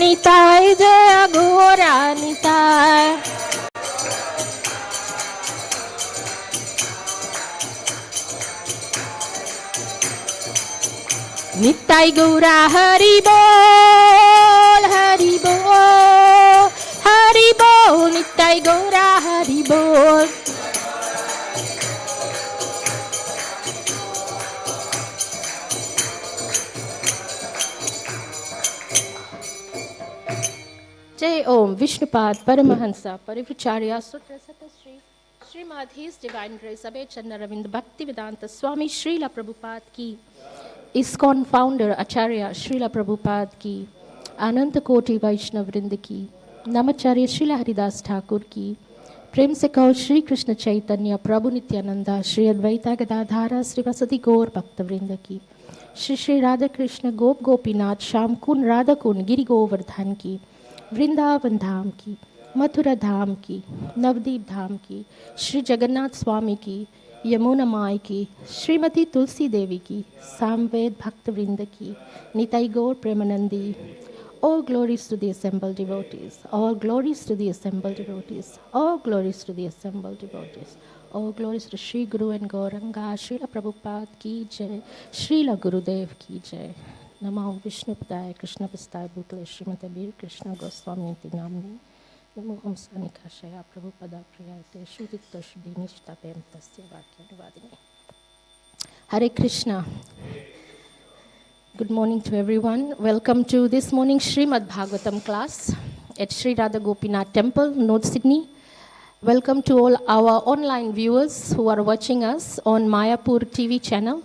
निताय जय घोरा निताय निताय गौरा हरि बोल निताय गौरा हरि बोल जय ओम विष्णुपाद परमहंसा परिव्राचार्य सूत्र Satish Shrimad his divine grace अभय चंद्र रविंद भक्ति वेदांत स्वामी श्रील प्रभुपाद की इस्कॉन फाउंडर आचार्य श्रील प्रभुपाद की अनंत कोटि वैष्णव वृंद की नमाचार्य श्रील हरिदास ठाकुर की प्रेम से कहो श्री कृष्ण चैतन्य प्रभु नित्यानंदा श्री अद्वैता गदाधारा श्रीवासदि गौर भक्त वृंद की श्री श्री राधा कृष्ण गोप गोपीनाथ श्याम कुंड राधा कुंड गिरि गोवर्धन की वृंदावन धाम की मथुरा धाम की नवदीप धाम की श्री जगन्नाथ स्वामी की यमुना माई की श्रीमती तुलसी देवी की सामवेद भक्त वृंद की निताई गौर Premanandi all glories to the assembled devotees, all glories to the assembled devotees, all glories to the assembled devotees, all glories to Shri Guru and Gauranga, Srila Prabhupada ki jai, Srila Gurudev ki jai. Namo Vishnu Padaya Krishna Pastaya Bhutale Srimate Bir Krishna Goswami Iti Namni Namo Om Sanikashaya Prabhupada Priyate Shudikta Shudinishta Pemtasya Vakyanuvadini. Hare Krishna. Good morning to everyone. Welcome to this morning Srimad Bhagavatam class at Sri Radha Gopinath Temple, North Sydney. Welcome to all our online viewers who are watching us on Mayapur TV channel,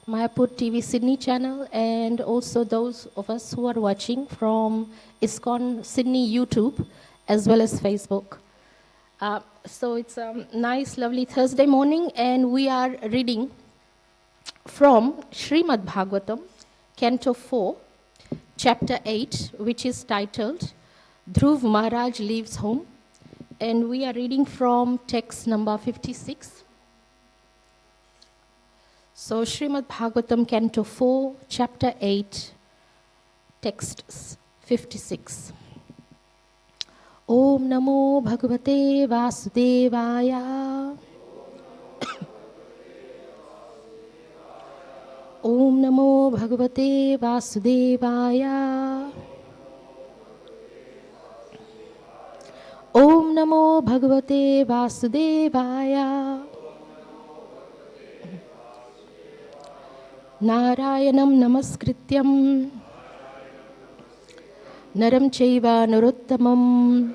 Mayapur TV Sydney channel, and also those of us who are watching from ISKCON Sydney YouTube as well as Facebook. So it's a nice, lovely Thursday morning, and we are reading from Srimad Bhagavatam, Canto 4, Chapter 8, which is titled Dhruv Maharaj Leaves Home, and we are reading from text number 56. So Srimad Bhagavatam, Canto 4, Chapter 8, text 56. Om Namo Bhagavate Vasudevaya. Om Namo Bhagavate Vasudevaya. Om Namo Bhagavate Vasudevaya. Narayanam Namaskrityam Naram Chaiva Narottamam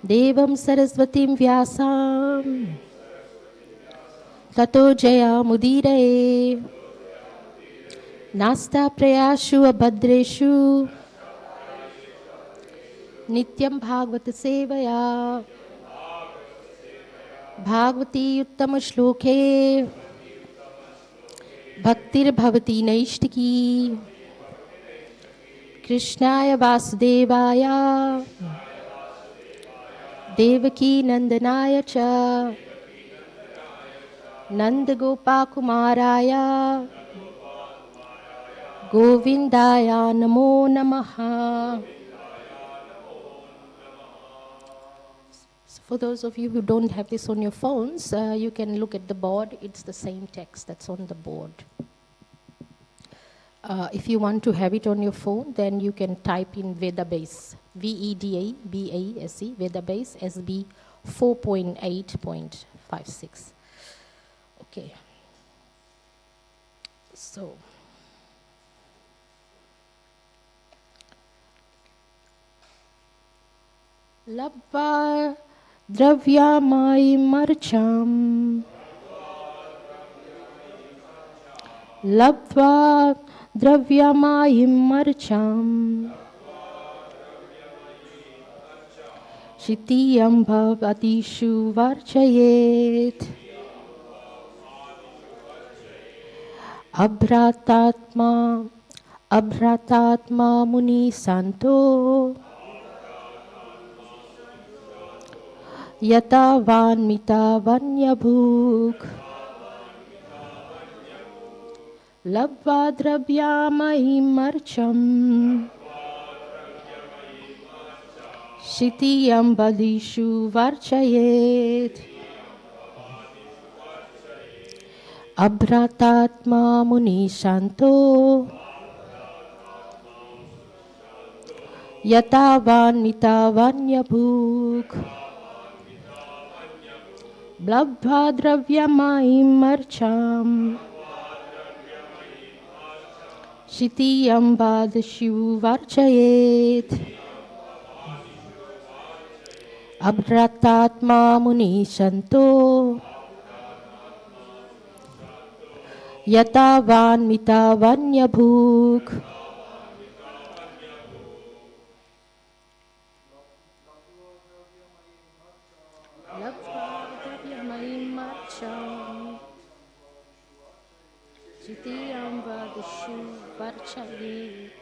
Devam Saraswatim Vyasam Tato Jaya Mudire Nasta Prayashu Abhadreshu Nityam Bhagavata Sevaya Bhagavati Uttama Shloke Bhaktir Bhavati Naishtiki Krishnaya Vasudevaya Devaki Nandanaya Cha Nanda Gopa Kumaraya Govindaya Namo Namaha. So for those of you who don't have this on your phones, you can look at the board. It's the same text that's on the board. If you want to have it on your phone, then you can type in Vedabase, VEDABASE, Vedabase SB 4.8.56. Okay. So, Labba Dravyamai Marcham Labba Dravyamai Marcham Shitiyam Bhavatishu Varchayet Abhratatma Muni Santo Yata Vanmita Vanyabhuk Labva Dravyamai Marcham Shitiyam Badishu Varchayet Abhratatma Muni Shanto Yatavan Mitavanyabhuk Blabdva Dravyamaim Marcham Shitiyam Badishu Varchayet Abhratatma Muni Shanto Yatavan Mitavanyabhuk Labdvadravyamaim marcham Shitiyam Vadishu Varchayet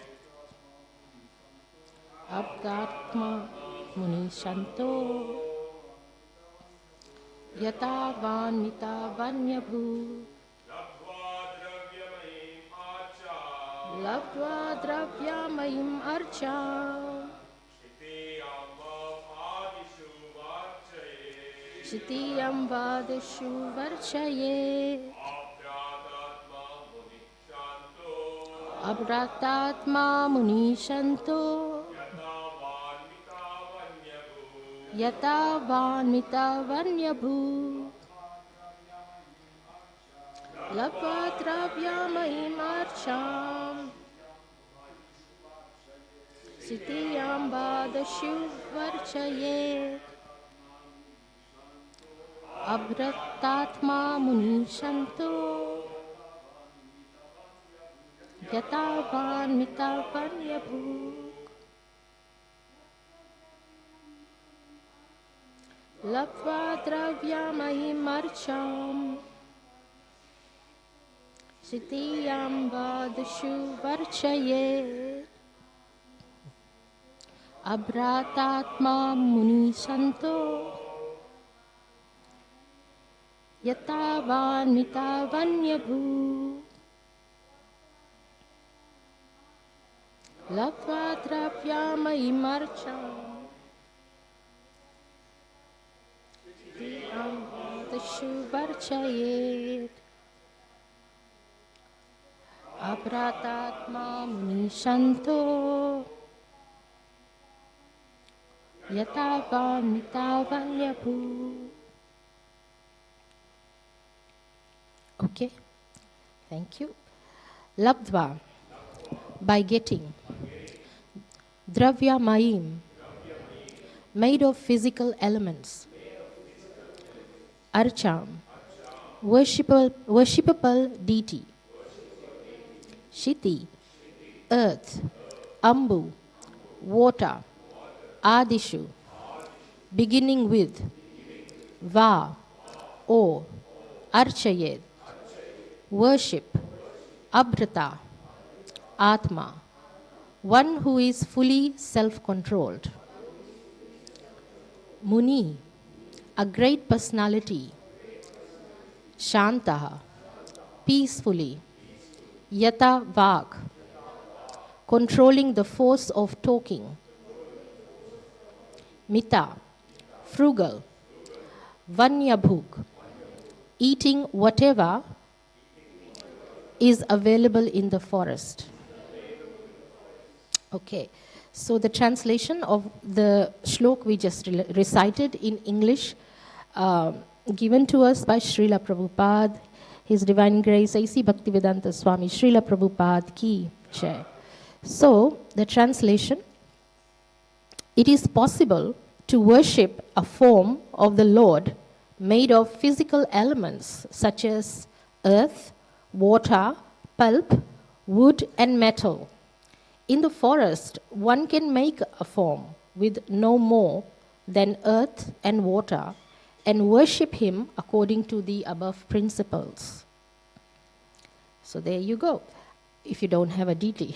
Abhratma Muni Shanto Yatavan Mitavanyabhuk Labdvadravyamaim archam Shitiyam Vadishu Varchayet Abhratatma Muni Shanto Yatavan Mitavanyabhuk Labdvadravyamaim archam Shitiyam Vadishu Varchayet Abhratatma Muni Shanto Yatavan Mitavanyabhuk Labdvadravyamaim archam Shitiyam Vadishu Varchayet Abhratatma Muni Shanto Yatavan Mitavanyabhuk Labdvadravyamaim archam Shitiyam Vadishu Varchayet Abhratatma Muni Shanto Yatavan Mitavanyabhuk. Okay, thank you. Labdva, by getting. Dravyamayim, made of physical elements. Archam, worshipable deity. Shiti, earth. Ambu, water. Adishu, beginning with. Va, or. Archayed, worship. Abhrata, Atma, one who is fully self-controlled. Muni, a great personality. Shantaha, peacefully. Yata Vak, controlling the force of talking. Mita, frugal. Vanyabhuk, eating whatever is available in the forest. Okay, so the translation of the shlok we just recited in English, given to us by Srila Prabhupada, His Divine Grace, A.C. Bhaktivedanta Swami, Srila Prabhupada ki jai. So, the translation, it is possible to worship a form of the Lord made of physical elements such as earth, water, pulp, wood and metal. In the forest, one can make a form with no more than earth and water and worship him according to the above principles. So there you go. If you don't have a deity,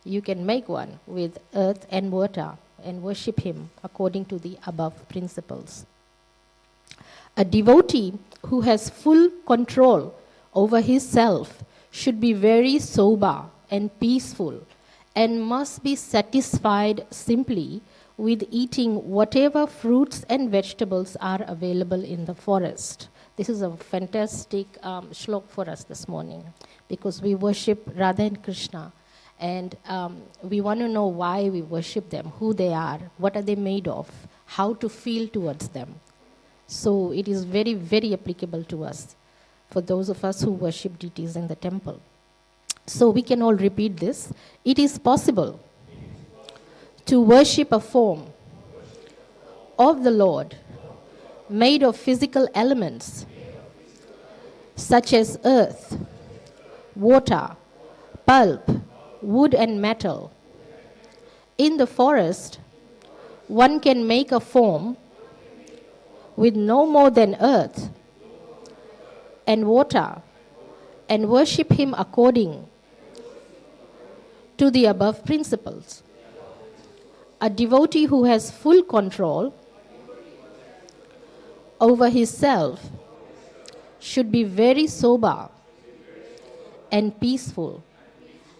you can make one with earth and water and worship him according to the above principles. A devotee who has full control over his self should be very sober and peaceful and must be satisfied simply with eating whatever fruits and vegetables are available in the forest. This is a fantastic shlok for us this morning, because we worship Radha and Krishna, and we want to know why we worship them, who they are, what are they made of, how to feel towards them. So it is very, very applicable to us, for those of us who worship deities in the temple. So we can all repeat this. It is possible to worship a form of the Lord made of physical elements such as earth, water, pulp, wood and metal. In the forest, one can make a form with no more than earth and water and worship him according to the above principles. A devotee who has full control over his self should be very sober and peaceful,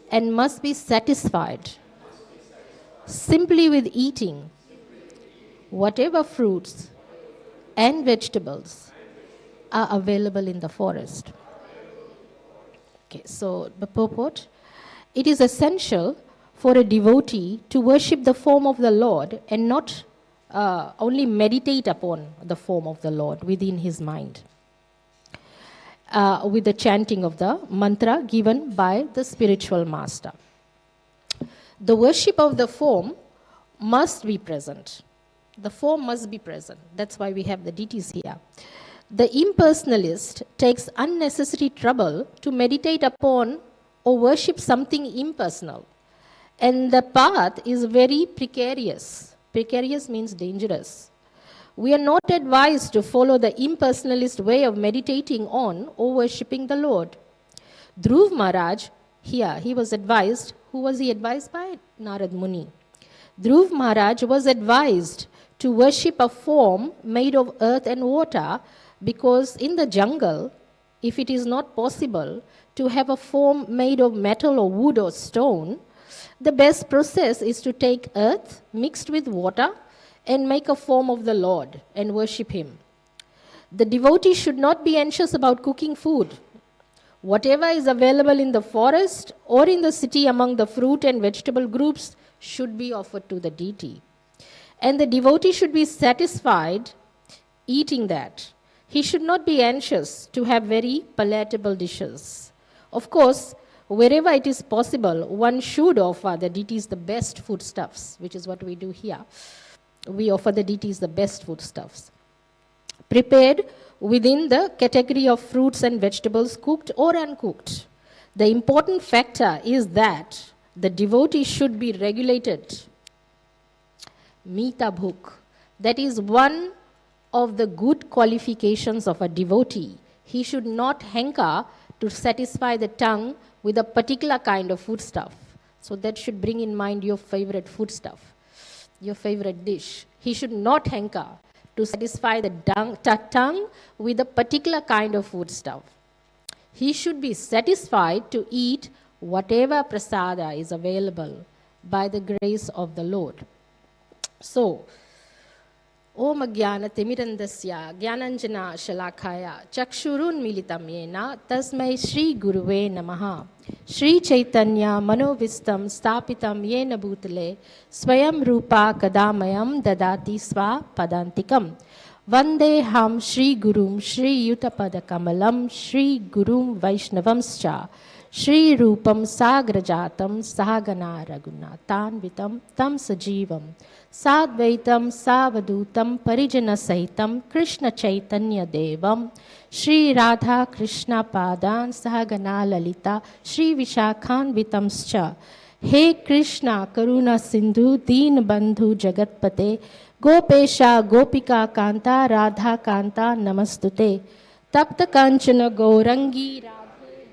and must be satisfied simply with eating whatever fruits and vegetables are available in the forest. Okay, so the purport. It is essential for a devotee to worship the form of the Lord and not only meditate upon the form of the Lord within his mind with the chanting of the mantra given by the spiritual master. The worship of the form must be present. The form must be present. That's why we have the deities here. The impersonalist takes unnecessary trouble to meditate upon or worship something impersonal. And the path is very precarious. Precarious means dangerous. We are not advised to follow the impersonalist way of meditating on or worshipping the Lord. Dhruv Maharaj, here, he was advised. Who was he advised by? Narad Muni. Dhruv Maharaj was advised to worship a form made of earth and water, because in the jungle, if it is not possible to have a form made of metal or wood or stone, the best process is to take earth mixed with water and make a form of the Lord and worship him. The devotee should not be anxious about cooking food. Whatever is available in the forest or in the city among the fruit and vegetable groups should be offered to the deity. And the devotee should be satisfied eating that. He should not be anxious to have very palatable dishes. Of course, wherever it is possible, one should offer the deities the best foodstuffs, which is what we do here. We offer the deities the best foodstuffs, prepared within the category of fruits and vegetables, cooked or uncooked. The important factor is that the devotee should be regulated. Mita bhuk. That is one of the good qualifications of a devotee. He should not hanker to satisfy the tongue with a particular kind of foodstuff. So that should bring in mind your favorite foodstuff, your favorite dish. He should not hanker to satisfy the tongue with a particular kind of foodstuff. He should be satisfied to eat whatever prasada is available by the grace of the Lord. So, Om Jnana Timirandasya Jnananjana Shalakaya Chakshurun Militam Yena Tasmai Shri Guruve Namaha Shri Chaitanya Manovistam Stapitam Yena Bhutale Swayam Rupa Kadamayam Dadati Sva Padantikam Vande Ham Shri Gurum Shri Yutapada Kamalam Shri Gurum Vaishnavamscha Shri Rupam Sagrajatam Sahagana Raghunathan Vitam Tam Sajivam Sadvaitam Savadutam Parijana Sahitam Krishna Chaitanya Devam Shri Radha Krishna Padan Sahagana Lalita Shri Vishakhan Vitamscha He Krishna Karuna Sindhu Deen Bandhu Jagatpate Gopesha Gopika Kanta Radha Kanta Namastute Tapta Kanchana Gaurangi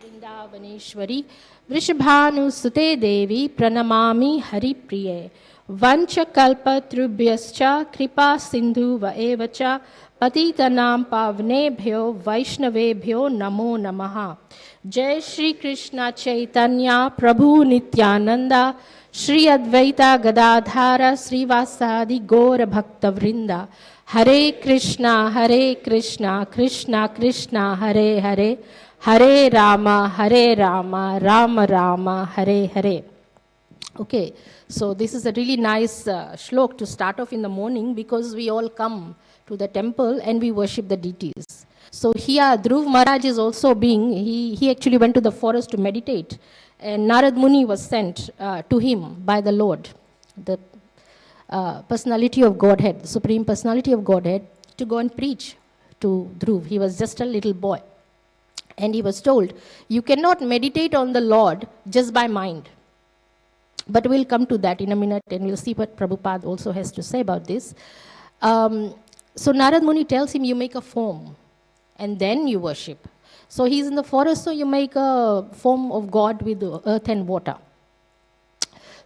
Vrindavaneshwari Vrishabhanu Sute Devi Pranamami Hari Priye Vancha Kalpa Trubhyascha Kripa Sindhu Vaevacha Patitanam Pavnebhyo Vaishnavebhyo Namo Namaha Jai Shri Krishna Chaitanya Prabhu Nityananda Shri Advaita Gadadhara Srivasadi Gora Bhakta Vrinda. Hare Krishna, Krishna Krishna, Hare Hare, Hare Rama, Rama Rama, Hare Hare. Okay, so this is a really nice shlok to start off in the morning because we all come to the temple and we worship the deities. So here Dhruv Maharaj is also he actually went to the forest to meditate, and Narad Muni was sent to him by the Lord, the personality of Godhead, the Supreme Personality of Godhead, to go and preach to Dhruv. He was just a little boy. And he was told, you cannot meditate on the Lord just by mind. But we'll come to that in a minute, and we'll see what Prabhupada also has to say about this. So Narad Muni tells him, you make a form, and then you worship. So he's in the forest, so you make a form of God with earth and water.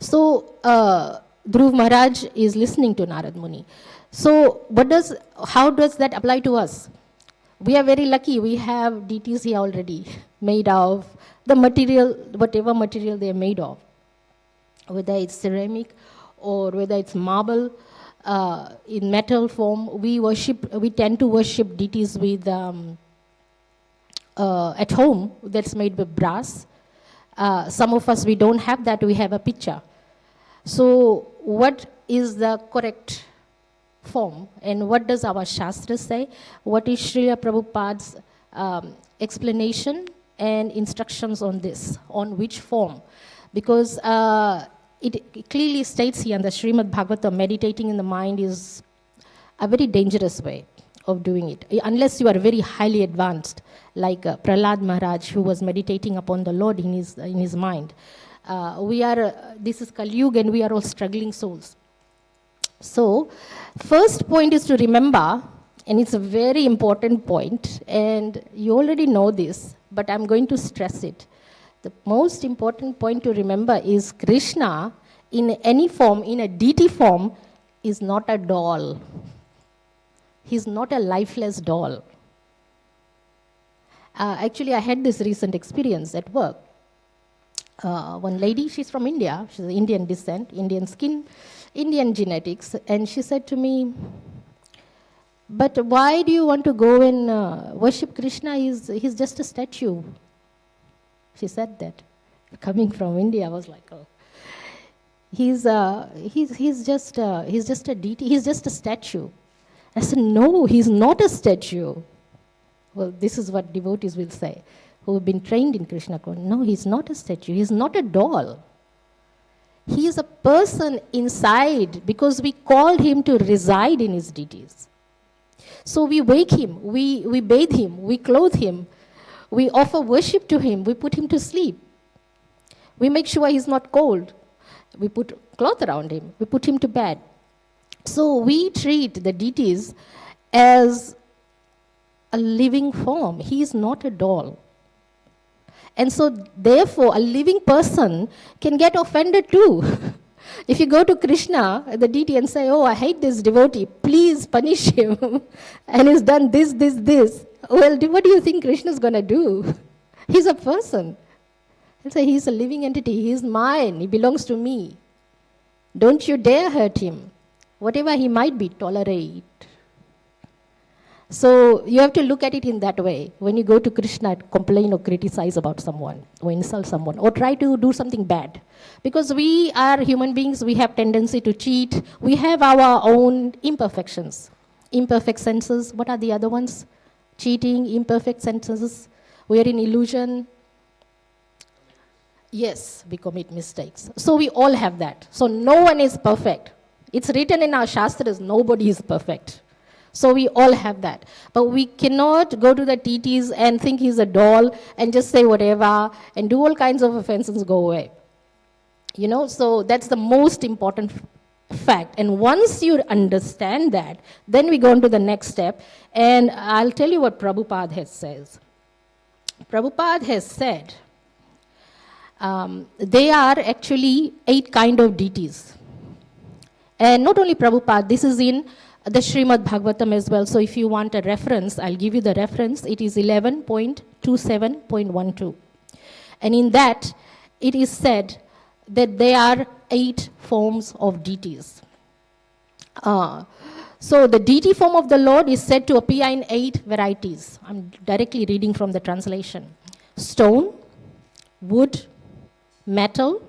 So Dhruv Maharaj is listening to Narad Muni. So how does that apply to us? We are very lucky. We have deities here already made of the material, whatever material they are made of. Whether it's ceramic or whether it's marble, in metal form, we tend to worship deities with, at home, that's made with brass. Some of us, we don't have that, we have a picture. So what is the correct form, and what does our Shastra say? What is Srila Prabhupada's explanation and instructions on this, on which form? Because it clearly states here in the Srimad Bhagavatam, meditating in the mind is a very dangerous way of doing it, unless you are very highly advanced, like Prahlad Maharaj, who was meditating upon the Lord in his mind. This is Kali Yuga, and we are all struggling souls. So, first point is to remember, and it's a very important point, and you already know this, but I'm going to stress it. The most important point to remember is Krishna, in any form, in a deity form, is not a doll. He's not a lifeless doll. Actually, I had this recent experience at work. One lady, she's from India, she's of Indian descent, Indian skin, Indian genetics, and she said to me, but why do you want to go and worship Krishna? He's just a statue. She said that. Coming from India, I was like, oh. He's just a deity, he's just a statue. I said, no, he's not a statue. Well, this is what devotees will say, who have been trained in Krishna consciousness. No, he's not a statue, he's not a doll. He is a person inside, because we called him to reside in his deities. So we wake him, we bathe him, we clothe him, we offer worship to him, we put him to sleep. We make sure he's not cold. We put cloth around him, we put him to bed. So we treat the deities as a living form. He is not a doll. And so, therefore, a living person can get offended too. If you go to Krishna, the deity, and say, oh, I hate this devotee, please punish him, and he's done this. Well, what do you think Krishna is going to do? He's a person. He'll say, he's a living entity, he's mine, he belongs to me. Don't you dare hurt him. Whatever he might be, tolerate. So you have to look at it in that way. When you go to Krishna, complain or criticize about someone, or insult someone, or try to do something bad. Because we are human beings, we have tendency to cheat. We have our own imperfections. Imperfect senses, what are the other ones? Cheating, imperfect senses. We are in illusion. Yes, we commit mistakes. So we all have that. So no one is perfect. It's written in our Shastras, nobody is perfect. So we all have that. But we cannot go to the deities and think he's a doll and just say whatever and do all kinds of offenses go away. You know, so that's the most important fact. And once you understand that, then we go on to the next step. And I'll tell you what Prabhupada has says. Prabhupada has said, there are actually 8 kind of deities. And not only Prabhupada, this is in the Srimad Bhagavatam as well. So if you want a reference, I'll give you the reference. It is 11.27.12. And in that, it is said that there are 8 forms of deities. So the deity form of the Lord is said to appear in 8 varieties. I'm directly reading from the translation. Stone, wood, metal,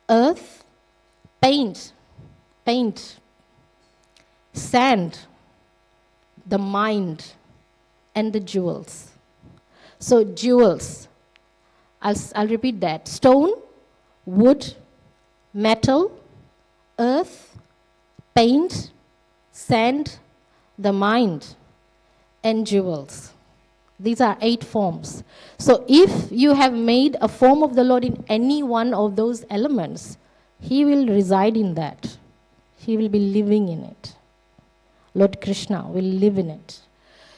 earth, paint, sand, the mind, and the jewels. So jewels, I'll repeat that. Stone, wood, metal, earth, paint, sand, the mind, and jewels. These are 8 forms. So if you have made a form of the Lord in any one of those elements, He will reside in that. He will be living in it. Lord Krishna will live in it.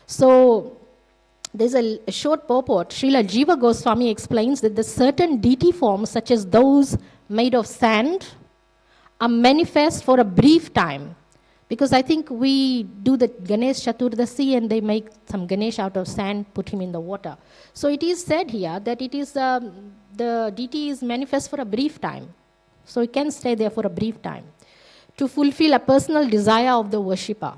So there's a short purport. Srila Jiva Goswami explains that the certain deity forms, such as those made of sand, are manifest for a brief time. Because I think we do the Ganesh Chaturdasi and they make some Ganesh out of sand, put him in the water. So it is said here that it is the deity is manifest for a brief time. So it can stay there for a brief time to fulfill a personal desire of the worshipper.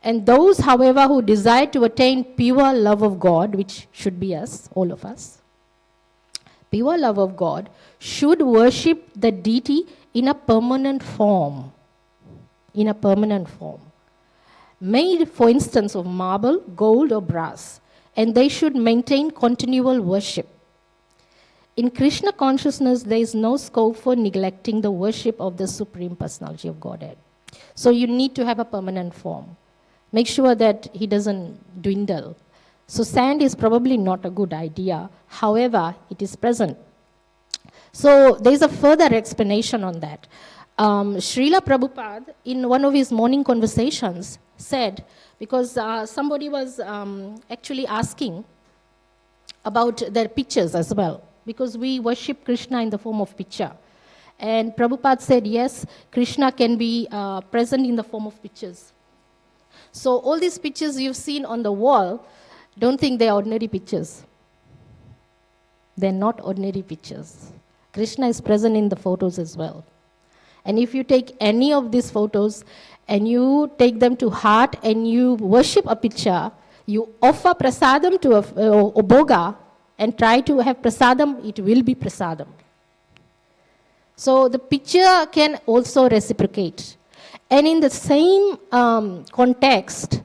And those, however, who desire to attain pure love of God, which should be us, all of us, pure love of God, should worship the deity in a permanent form. In a permanent form. Made, for instance, of marble, gold, or brass. And they should maintain continual worship. In Krishna consciousness, there is no scope for neglecting the worship of the Supreme Personality of Godhead. So you need to have a permanent form. Make sure that he doesn't dwindle. So sand is probably not a good idea. However, it is present. So there is a further explanation on that. Srila Prabhupada, in one of his morning conversations, said, because somebody was actually asking about their pictures as well, because we worship Krishna in the form of picture. And Prabhupada said, yes, Krishna can be present in the form of pictures. So all these pictures you've seen on the wall, don't think they're ordinary pictures. They're not ordinary pictures. Krishna is present in the photos as well. And if you take any of these photos and you take them to heart and you worship a picture, you offer prasadam to a boga and try to have prasadam, it will be prasadam. So the picture can also reciprocate. And in the same context,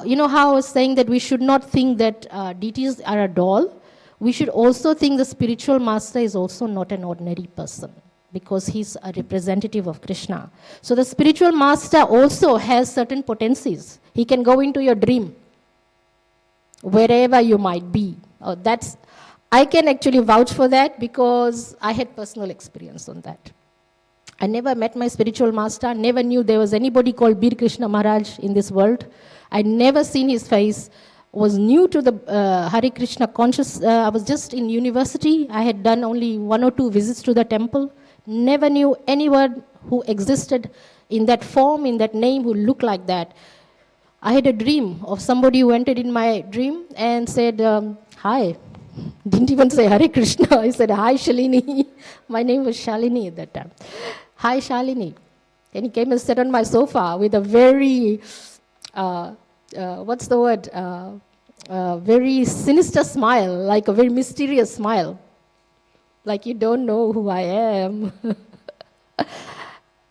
you know how I was saying that we should not think that deities are a doll? We should also think the spiritual master is also not an ordinary person, because he's a representative of Krishna. So the spiritual master also has certain potencies. He can go into your dream, wherever you might be. I can actually vouch for that because I had personal experience on that. I never met my spiritual master, never knew there was anybody called Bir Krishna Maharaj in this world. I'd never seen his face, was new to the Hare Krishna conscious. I was just in university. I had done only 1 or 2 visits to the temple. Never knew anyone who existed in that form, in that name, who looked like that. I had a dream of somebody who entered in my dream and said, hi. Didn't even say Hare Krishna. I said, hi, Shalini. My name was Shalini at that time. Hi, Shalini. And he came and sat on my sofa with a very, very sinister smile, like a very mysterious smile. Like you don't know who I am.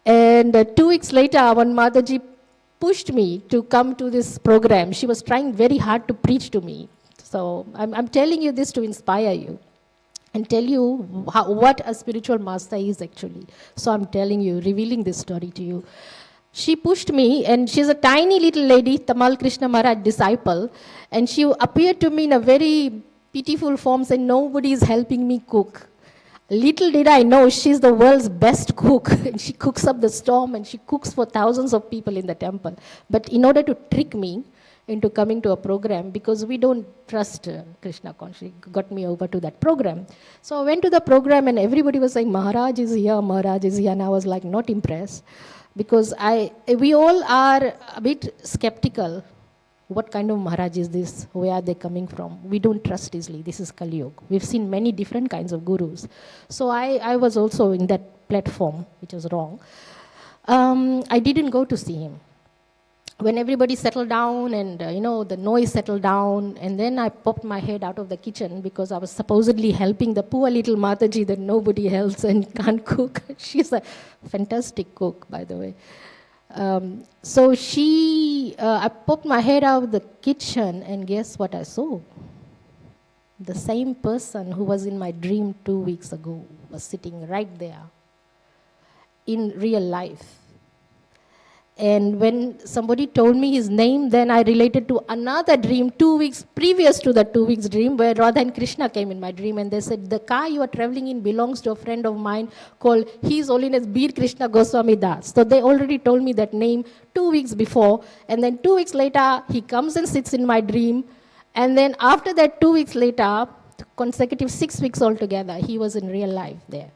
And 2 weeks later, when Mataji pushed me to come to this program, she was trying very hard to preach to me. So I'm telling you this to inspire you and tell you what a spiritual master is actually. So I'm telling you, revealing this story to you. She pushed me, and she's a tiny little lady, Tamal Krishna Maharaj disciple, and she appeared to me in a very pitiful form, saying, nobody is helping me cook. Little did I know, she's the world's best cook. And she cooks up the storm, and she cooks for thousands of people in the temple. But in order to trick me into coming to a program, because we don't trust Krishna consciousness, got me over to that program. So I went to the program, and everybody was saying, Maharaj is here, and I was like not impressed. Because we all are a bit skeptical what kind of Maharaj is this? Where are they coming from? We don't trust easily. This is Kali Yuga. We've seen many different kinds of gurus. So I was also in that platform, which was wrong. I didn't go to see him. When everybody settled down and, the noise settled down, and then I popped my head out of the kitchen because I was supposedly helping the poor little Mataji that nobody else and can't cook. She's a fantastic cook, by the way. So I popped my head out of the kitchen, and guess what I saw? The same person who was in my dream 2 weeks ago was sitting right there in real life. And when somebody told me his name, then I related to another dream 2 weeks previous to the 2 weeks dream, where Radha and Krishna came in my dream, and they said, the car you are traveling in belongs to a friend of mine called His Holiness Bir Krishna Goswami Das. So they already told me that name 2 weeks before, and then 2 weeks later, he comes and sits in my dream, and then after that 2 weeks later, consecutive 6 weeks altogether, he was in real life there.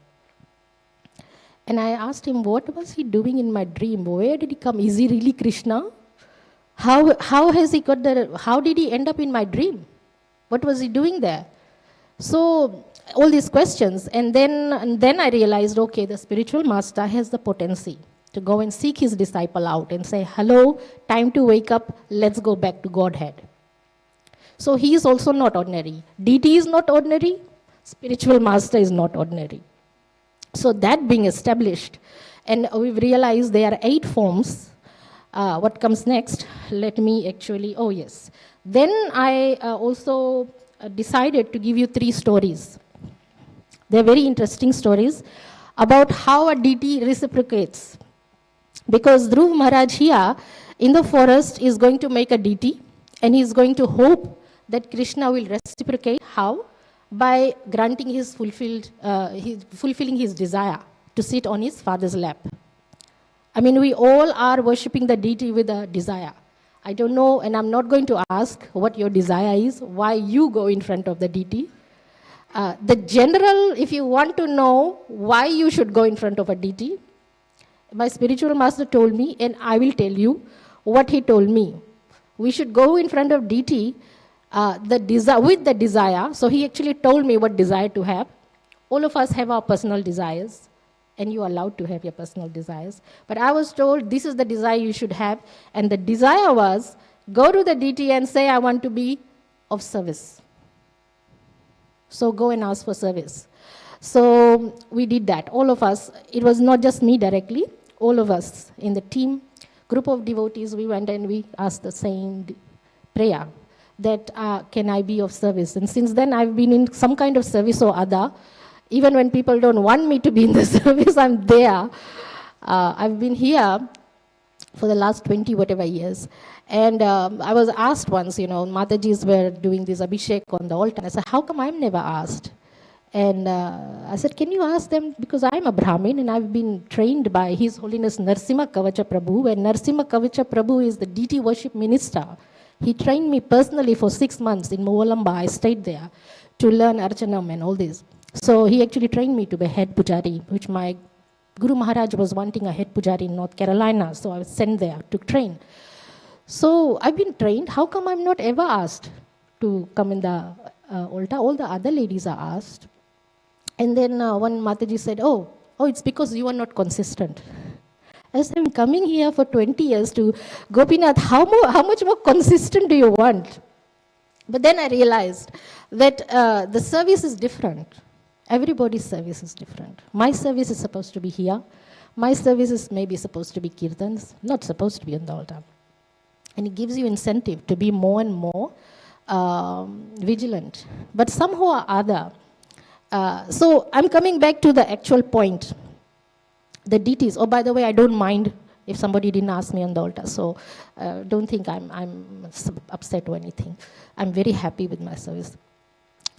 And I asked him, what was he doing in my dream? Where did he come? Is he really Krishna? How did he end up in my dream? What was he doing there? So all these questions. And then I realized, okay, the spiritual master has the potency to go and seek his disciple out and say, hello, time to wake up, let's go back to Godhead. So he is also not ordinary. DT is not ordinary. Spiritual master is not ordinary. So that being established, and we've realized there are 8 forms. What comes next? Let me actually, oh yes. Then I also decided to give you 3 stories. They're very interesting stories about how a deity reciprocates. Because Dhruv Maharaj here in the forest is going to make a deity, and he's going to hope that Krishna will reciprocate. How? By granting fulfilling his desire to sit on his father's lap. I mean, we all are worshipping the deity with a desire. I don't know, and I'm not going to ask what your desire is, why you go in front of the deity. The general, if you want to know why you should go in front of a deity, my spiritual master told me, and I will tell you what he told me. We should go in front of deity with the desire. So he actually told me what desire to have. All of us have our personal desires, and you are allowed to have your personal desires. But I was told this is the desire you should have, and the desire was go to the deity and say, I want to be of service. So go and ask for service. So we did that, all of us. It was not just me directly, all of us in the team, group of devotees, we went and we asked the same prayer. That can I be of service? And since then, I've been in some kind of service or other. Even when people don't want me to be in the service, I'm there. I've been here for the last 20 whatever years. And I was asked once, Matajis were doing this Abhishek on the altar. I said, how come I'm never asked? And I said, can you ask them? Because I'm a Brahmin and I've been trained by His Holiness Narasimha Kavacha Prabhu. And Narasimha Kavacha Prabhu is the deity worship minister. He trained me personally for 6 months in Movalamba. I stayed there to learn Archanam and all this. So he actually trained me to be head pujari, which my Guru Maharaj was wanting a head pujari in North Carolina. So I was sent there to train. So I've been trained. How come I'm not ever asked to come in the altar? All the other ladies are asked. And then one Mataji said, oh, it's because you are not consistent. As I'm coming here for 20 years to Gopinath, how much more consistent do you want? But then I realized that the service is different. Everybody's service is different. My service is supposed to be here. My service is maybe supposed to be kirtans, not supposed to be on the altar. And it gives you incentive to be more and more vigilant. But somehow or other, so I'm coming back to the actual point. The deities. Oh, by the way, I don't mind if somebody didn't ask me on the altar. So don't think I'm upset or anything. I'm very happy with my service.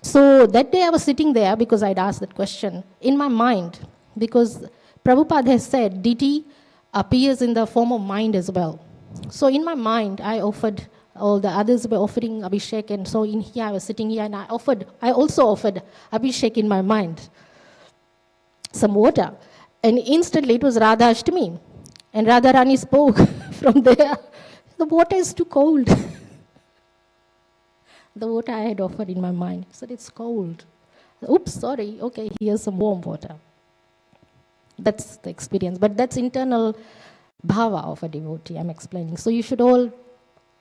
So that day I was sitting there because I'd asked that question in my mind, because Prabhupada has said deity appears in the form of mind as well. So in my mind, I offered, all the others were offering Abhishek, and so in here I was sitting here and I also offered Abhishek in my mind, some water. And instantly it was Radha Ashtami. And Radha Rani spoke from there. The water is too cold. the water I had offered in my mind. He said, it's cold. Oops, sorry. Okay, here's some warm water. That's the experience. But that's internal bhava of a devotee, I'm explaining. So you should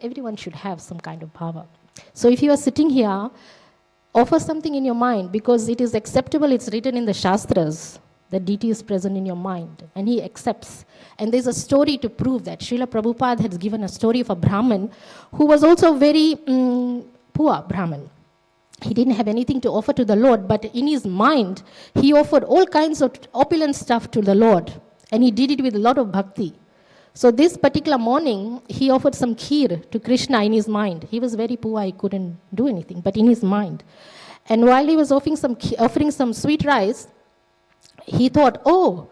everyone should have some kind of bhava. So if you are sitting here, offer something in your mind, because it is acceptable, it's written in the Shastras, that deity is present in your mind, and he accepts. And there's a story to prove that. Srila Prabhupada has given a story of a Brahmin who was also very poor Brahmin. He didn't have anything to offer to the Lord, but in his mind, he offered all kinds of opulent stuff to the Lord, and he did it with a lot of bhakti. So this particular morning, he offered some kheer to Krishna in his mind. He was very poor, he couldn't do anything, but in his mind. And while he was offering some sweet rice, he thought, oh,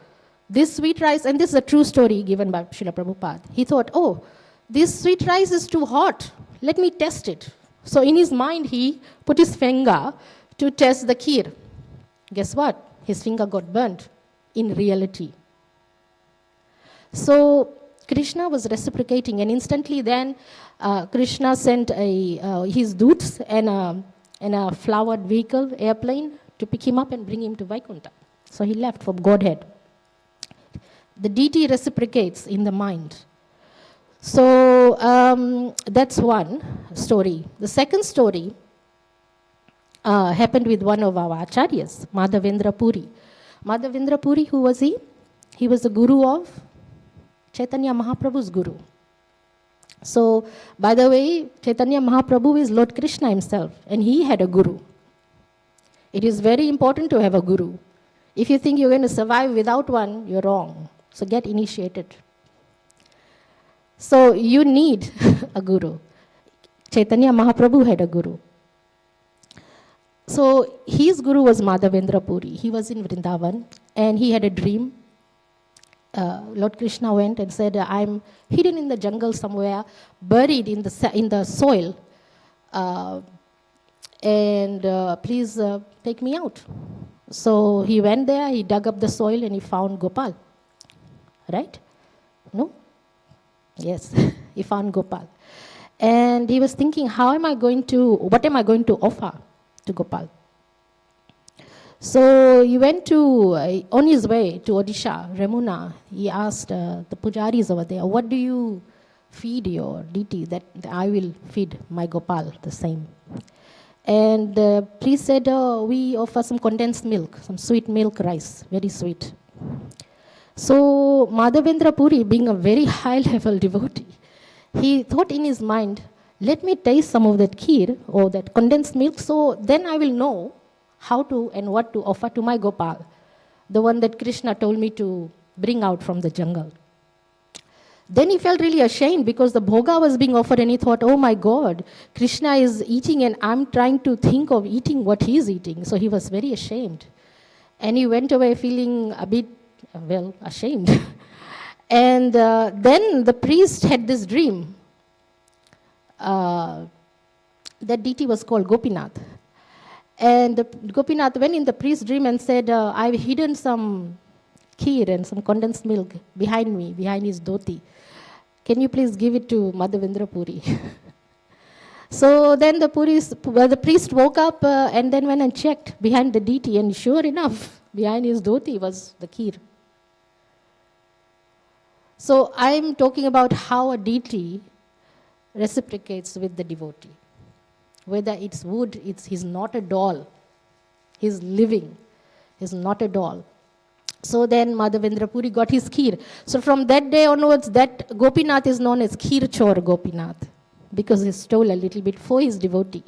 this sweet rice, and this is a true story given by Srila Prabhupada. He thought, oh, this sweet rice is too hot. Let me test it. So in his mind, he put his finger to test the kheer. Guess what? His finger got burnt in reality. So Krishna was reciprocating, and instantly then Krishna sent his doots and a flowered vehicle, airplane, to pick him up and bring him to Vaikuntha. So he left for Godhead. The deity reciprocates in the mind. So that's one story. The second story happened with one of our acharyas, Madhavendra Puri. Madhavendra Puri, who was he? He was the guru of Chaitanya Mahaprabhu's guru. So, by the way, Chaitanya Mahaprabhu is Lord Krishna himself, and he had a guru. It is very important to have a guru. If you think you're going to survive without one, you're wrong. So get initiated. So you need a guru. Chaitanya Mahaprabhu had a guru. So his guru was Madhavendra Puri. He was in Vrindavan, and he had a dream. Lord Krishna went and said, I'm hidden in the jungle somewhere, buried in the soil, and please take me out. So he went there, he dug up the soil, and he found Gopal. Right? No? Yes, he found Gopal. And he was thinking, what am I going to offer to Gopal? So he went on his way to Odisha, Remuna, he asked the pujaris over there, what do you feed your deity that I will feed my Gopal the same? And the priest said, we offer some condensed milk, some sweet milk rice, very sweet. So Madhavendra Puri, being a very high-level devotee, he thought in his mind, let me taste some of that kheer or that condensed milk, so then I will know how to and what to offer to my Gopal, the one that Krishna told me to bring out from the jungle. Then he felt really ashamed because the bhoga was being offered, and he thought, oh my God, Krishna is eating and I'm trying to think of eating what he is eating. So he was very ashamed. And he went away feeling a bit, ashamed. And then the priest had this dream. That deity was called Gopinath. And Gopinath went in the priest's dream and said, I've hidden some kheer and some condensed milk behind me, behind his dhoti. Can you please give it to Madhavendra Puri? So then the priest woke up and then went and checked behind the deity, and sure enough, behind his dhoti was the kheer. So I'm talking about how a deity reciprocates with the devotee. Whether it's wood, he's not a doll. He's living. He's not a doll. So then Madhavendra Puri got his kheer. So from that day onwards, that Gopinath is known as Kheer Chor Gopinath, because he stole a little bit for his devotee.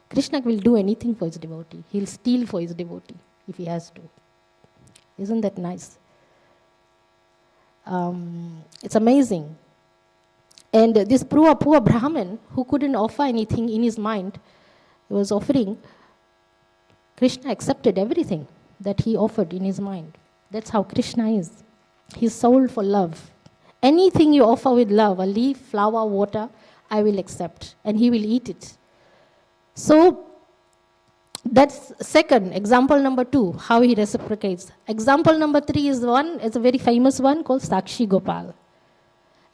Krishna will do anything for his devotee. He'll steal for his devotee if he has to. Isn't that nice? It's amazing. And this poor Brahmin who couldn't offer anything in his mind, he was offering, Krishna accepted everything that he offered in his mind. That's how Krishna is. He's sold for love. Anything you offer with love, a leaf, flower, water, I will accept, and he will eat it. So that's second, example number 2, how he reciprocates. Example number 3 is a very famous one called Sakshi Gopal.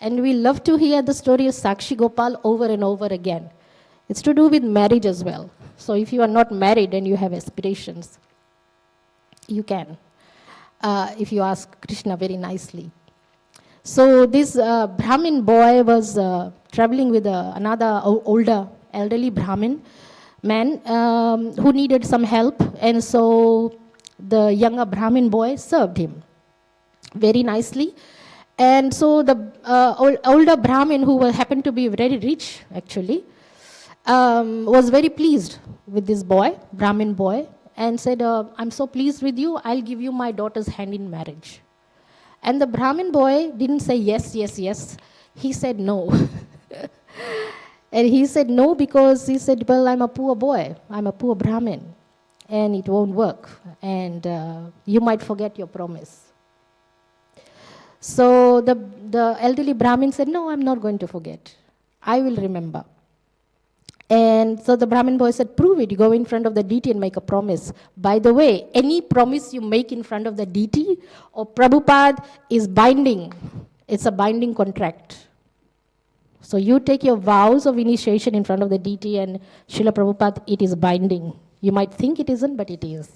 And we love to hear the story of Sakshi Gopal over and over again. It's to do with marriage as well. So if you are not married and you have aspirations, you can, if you ask Krishna very nicely. So this Brahmin boy was traveling with another older, elderly Brahmin man who needed some help, and so the younger Brahmin boy served him very nicely. And so the older Brahmin, who happened to be very rich actually, was very pleased with this boy, Brahmin boy, and said, I'm so pleased with you, I'll give you my daughter's hand in marriage. And the Brahmin boy didn't say yes, yes, yes. He said no. And he said no because he said, well, I'm a poor boy, I'm a poor Brahmin, and it won't work, and you might forget your promise. So the elderly Brahmin said, no, I'm not going to forget. I will remember. And so the Brahmin boy said, prove it. You go in front of the deity and make a promise. By the way, any promise you make in front of the deity or Prabhupada is binding. It's a binding contract. So you take your vows of initiation in front of the deity and Srila Prabhupada, it is binding. You might think it isn't, but it is.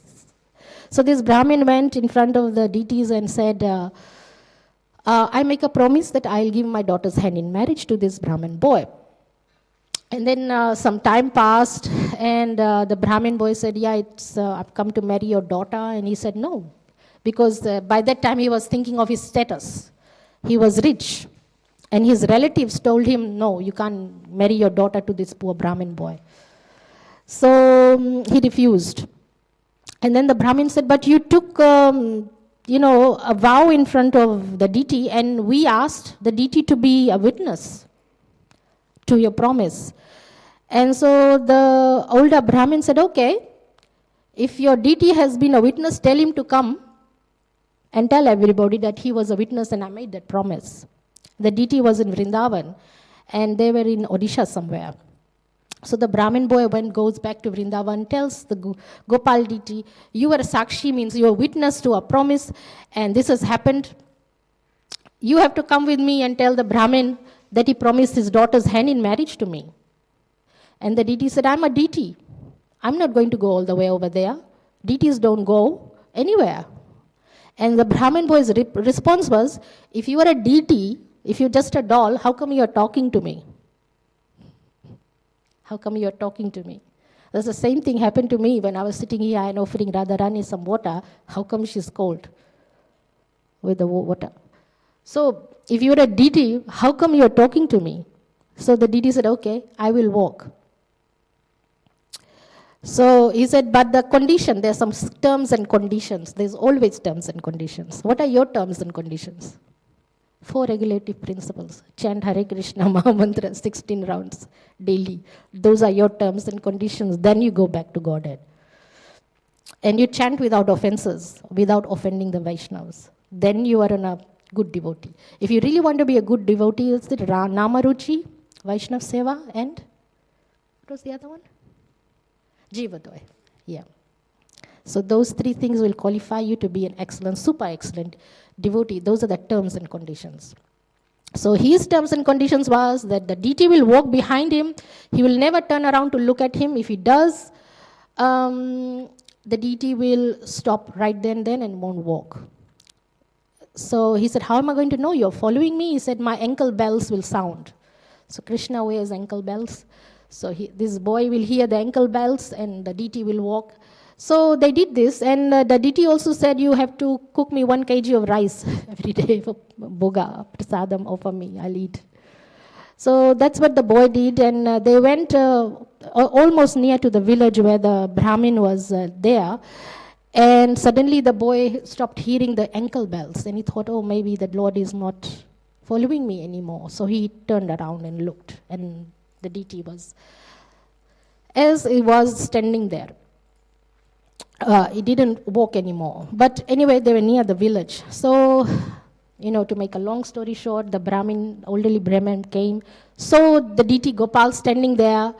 So this Brahmin went in front of the deities and said, I make a promise that I'll give my daughter's hand in marriage to this Brahmin boy. And then some time passed, and the Brahmin boy said, yeah, I've come to marry your daughter. And he said, no, because by that time he was thinking of his status. He was rich. And his relatives told him, no, you can't marry your daughter to this poor Brahmin boy. So he refused. And then the Brahmin said, but you took, a vow in front of the deity, and we asked the deity to be a witness to your promise. And so the older Brahmin said, okay, if your deity has been a witness, tell him to come and tell everybody that he was a witness and I made that promise. The deity was in Vrindavan and they were in Odisha somewhere. So the Brahmin boy goes back to Vrindavan, tells the Gopal deity, you are a Sakshi, means you are a witness to a promise, and this has happened. You have to come with me and tell the Brahmin that he promised his daughter's hand in marriage to me. And the deity said, I'm a deity. I'm not going to go all the way over there. Deities don't go anywhere. And the Brahmin boy's response was, if you are a deity, if you're just a doll, how come you're talking to me? How come you're talking to me? That's the same thing happened to me when I was sitting here and offering Radharani some water. How come she's cold with the water? So if you're a deity, how come you're talking to me? So the deity said, okay, I will walk. So he said, but the condition, there's some terms and conditions. There's always terms and conditions. What are your terms and conditions? 4 regulative principles. Chant Hare Krishna Maha Mantra 16 rounds daily. Those are your terms and conditions. Then you go back to Godhead. And you chant without offenses, without offending the Vaishnavas. Then you are a good devotee. If you really want to be a good devotee, it's the Namaruchi, Vaishnav Seva, and what was the other one? Jivadoy. Yeah. So those 3 things will qualify you to be an excellent, super excellent devotee. Those are the terms and conditions. So his terms and conditions was that the deity will walk behind him. He will never turn around to look at him. If he does, the deity will stop right then and won't walk. So he said, how am I going to know you're following me? He said, my ankle bells will sound. So Krishna wears ankle bells. So this boy will hear the ankle bells and the deity will walk. So they did this, and the deity also said, you have to cook me 1 kg of rice every day for boga, prasadam, offer me, I'll eat. So that's what the boy did, and they went almost near to the village where the Brahmin was there, and suddenly the boy stopped hearing the ankle bells, and he thought, oh, maybe the Lord is not following me anymore. So he turned around and looked, and the deity was, as he was standing there. He didn't walk anymore. But anyway, they were near the village. So, to make a long story short, the Brahmin, elderly Brahmin came. So the deity Gopal standing there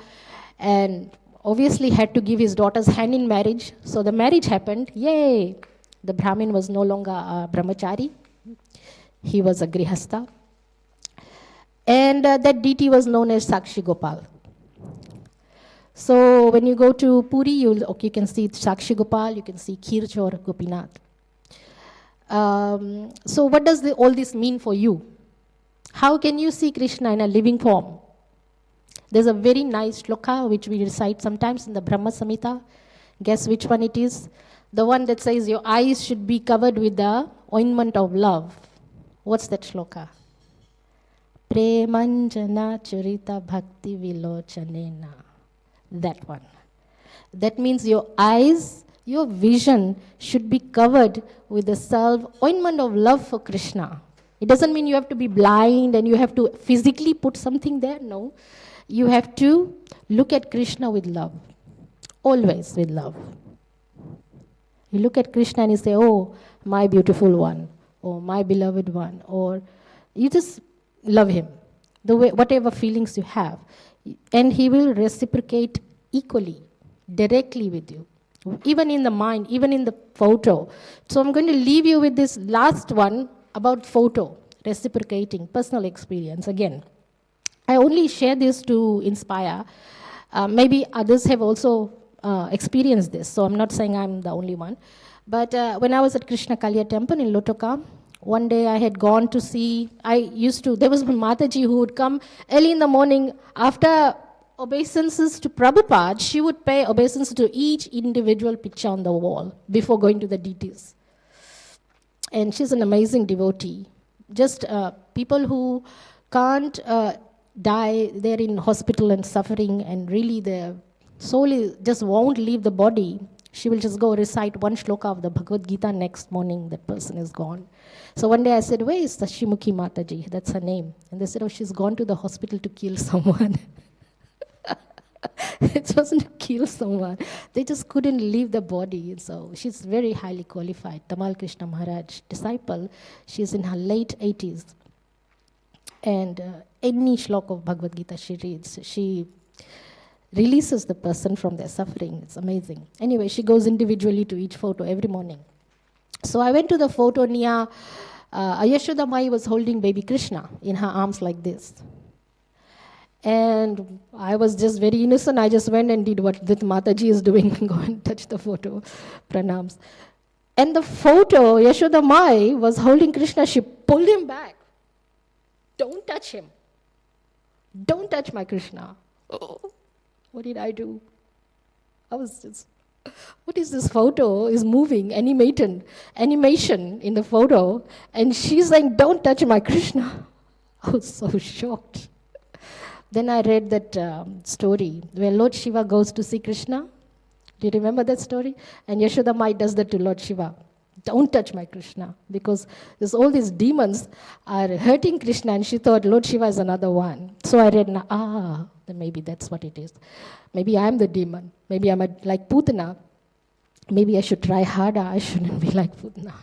and obviously had to give his daughter's hand in marriage. So the marriage happened. Yay! The Brahmin was no longer a brahmachari. He was a grihastha. And that deity was known as Sakshi Gopal. So when you go to Puri, you can see Sakshi Gopal, you can see Kirchor Gopinath. So what does all this mean for you? How can you see Krishna in a living form? There's a very nice shloka which we recite sometimes in the Brahma Samhita. Guess which one it is? The one that says your eyes should be covered with the ointment of love. What's that shloka? Premanjana Churita Bhakti Vilochanena. That one. That means your eyes, your vision should be covered with the salve ointment of love for Krishna. It doesn't mean you have to be blind and you have to physically put something there. No. You have to look at Krishna with love. Always with love. You look at Krishna and you say, oh, my beautiful one, or my beloved one, or you just love him, the way, whatever feelings you have. And he will reciprocate equally, directly with you, even in the mind, even in the photo. So I'm going to leave you with this last one about photo, reciprocating, personal experience. Again, I only share this to inspire. Maybe others have also experienced this, so I'm not saying I'm the only one. But when I was at Krishna Kalya temple in Lotoka, one day I had gone to see, there was Mataji who would come early in the morning after obeisances to Prabhupada. She would pay obeisance to each individual picture on the wall before going to the deities. And she's an amazing devotee. Just people who can't die, they're in hospital and suffering, and really their soul just won't leave the body. She will just go recite one shloka of the Bhagavad Gita, next morning that person is gone. So one day I said, where is Syamapriya Mataji? That's her name. And they said, oh, she's gone to the hospital to kill someone. It wasn't to kill someone. They just couldn't leave the body. So she's very highly qualified. Tamal Krishna Maharaj, disciple. She's in her late 80s. And any shloka of Bhagavad Gita she reads, she releases the person from their suffering. It's amazing. Anyway, she goes individually to each photo every morning. So I went to the photo near Yashoda Mai was holding baby Krishna in her arms like this. And I was just very innocent. I just went and did what that Mataji is doing, go and touch the photo, pranams. And the photo, Yashoda Mai was holding Krishna, she pulled him back. Don't touch him. Don't touch my Krishna. Oh, what did I do? I was just, what is this photo? Is moving, animation in the photo. And she's saying, don't touch my Krishna. I was so shocked. Then I read that story where Lord Shiva goes to see Krishna. Do you remember that story? And Yashoda Mai does that to Lord Shiva. Don't touch my Krishna, because there's all these demons are hurting Krishna, and she thought Lord Shiva is another one. So I read, then maybe that's what it is. Maybe I'm the demon. Maybe I'm like Putana. Maybe I should try harder. I shouldn't be like Putana.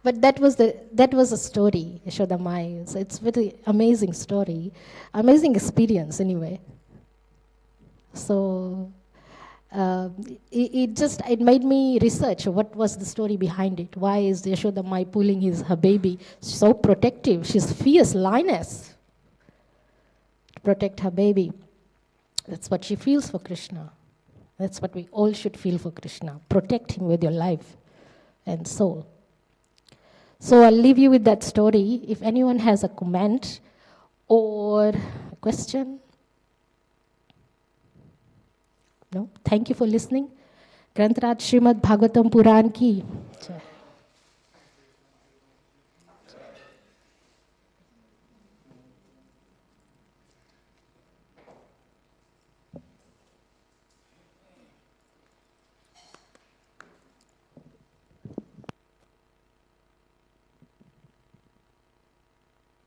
But that was a story, Yashoda Mai. So it's a very amazing story, amazing experience anyway. So it made me research what was the story behind it. Why is Yashoda Mai pulling her baby? So protective. She's fierce lioness to protect her baby. That's what she feels for Krishna. That's what we all should feel for Krishna. Protect him with your life and soul. So I'll leave you with that story. If anyone has a comment or a question. No? Thank you for listening. Grantraj Srimad Bhagavatam Puran ki.